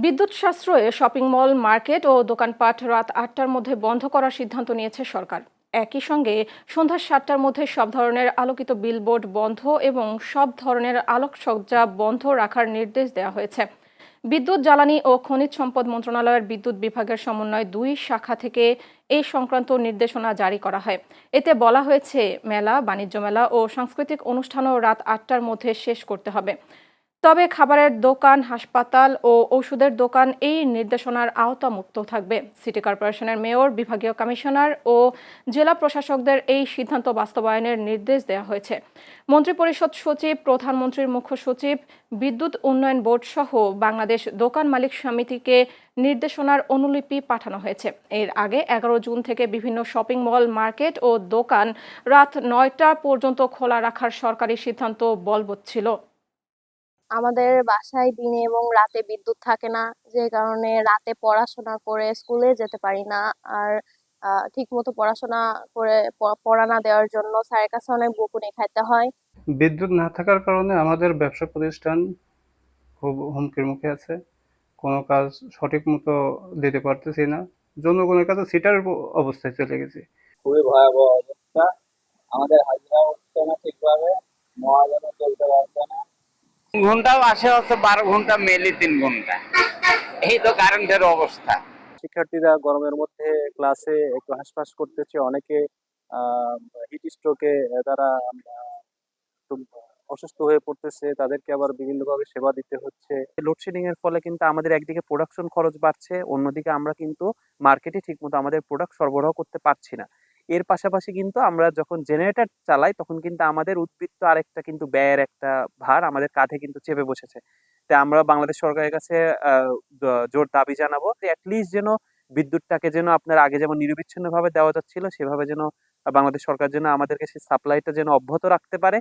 বিদ্যুৎ সাশ্রয়ে shopping mall, market ও দোকানপাট রাত ৮টার মধ্যে বন্ধ করার সিদ্ধান্ত নিয়েছে সরকার। একই সঙ্গে সন্ধ্যা ৭টার মধ্যে সব ধরনের আলোকিত বিলবোর্ড বন্ধ এবং সব ধরনের আলোকসজ্জা বন্ধ রাখার নির্দেশ দেওয়া হয়েছে। বিদ্যুৎ, জ্বালানি ও খনিজ সম্পদ মন্ত্রণালয়ের বিদ্যুৎ বিভাগের সমন্বয়ে ২ শাখা থেকে এই সংক্রান্ত নির্দেশনা জারি করা হয়। এতে বলা হয়েছে, মেলা, বাণিজ্য মেলা ও সাংস্কৃতিক অনুষ্ঠানও রাত ৮টার মধ্যে শেষ করতে হবে। তবে খাবারের দোকান, হাসপাতাল ও ওষুধের দোকান এই নির্দেশনার আওতামুক্ত থাকবে। সিটি কর্পোরেশনের মেয়র, বিভাগীয় কমিশনার ও জেলা প্রশাসকদের এই সিদ্ধান্ত বাস্তবায়নের নির্দেশ দেওয়া হয়েছে। মন্ত্রিপরিষদ সচিব, প্রধানমন্ত্রীর মুখ্য সচিব, বিদ্যুৎ উন্নয়ন বোর্ড সহ বাংলাদেশ দোকান মালিক সমিতিকে নির্দেশনার অনুলিপি পাঠানো হয়েছে। এর আগে ১১ জুন থেকে বিভিন্ন শপিং মল, মার্কেট ও দোকান রাত ৯টা পর্যন্ত খোলা রাখার সরকারি সিদ্ধান্ত বলবৎ ছিল। আমাদের বাসায় দিনে এবং রাতে বিদ্যুৎ থাকে না, যে কারণে রাতে পড়াশোনা করে স্কুলে যেতে পারি না। আর ঠিক মতো পড়াশোনা করে পড়া না দেওয়ার জন্য স্যারের কাছে অনেক বকুনি খাইতে হয়। বিদ্যুৎ না থাকার কারণে আমাদের ব্যবসা প্রতিষ্ঠান খুব হুমকির মুখে আছে। কোনো কাজ সঠিক মতো দিতে পারতেছি না। জনগণের কাছে সিটার অবস্থায় চলে গেছি। খুবই ভয়াবহ অবস্থা। আমাদের হাজিরা হচ্ছে না ঠিকভাবে, মহাজনও চলতে পারছে না। ঘন্টাও আসে হচ্ছে 12 ঘন্টা, মেলি 3 ঘন্টা। এই তো কারেন্টের অবস্থা। শিক্ষার্থীরা গরমের মধ্যে ক্লাসে একটু হাঁসফাঁস করতেছে, অনেকে হিট স্ট্রোকে তারা খুব অসুস্থ হয়ে পড়তেছে, তাদেরকে আবার বিভিন্নভাবে সেবা দিতে হচ্ছে। লোডশেডিং এর ফলে কিন্তু আমাদের একদিকে প্রোডাকশন খরচ বাড়ছে, অন্যদিকে আমরা কিন্তু মার্কেটে ঠিকমতো আমাদের প্রোডাক্ট সরবরাহ করতে পারছি না। এর পাশাপাশি কিন্তু আমরা যখন জেনারেটর চালাই তখন কিন্তু আমাদের উদ্বৃত্ত আরেকটা কিন্তু ব্যয়ের একটা ভার আমাদের কাঁধে কিন্তু চেপে বসেছে। তাই আমরা বাংলাদেশ সরকারের কাছে জোর দাবি জানাবো যে অ্যাটলিস্ট যেন বিদ্যুৎটাকে যেন আপনার আগে যেমন নিরবিচ্ছিন্নভাবে দেওয়া যাচ্ছিল সেভাবে যেন বাংলাদেশ সরকার যেন আমাদেরকে সেই সাপ্লাইটা যেন অব্যাহত রাখতে পারে।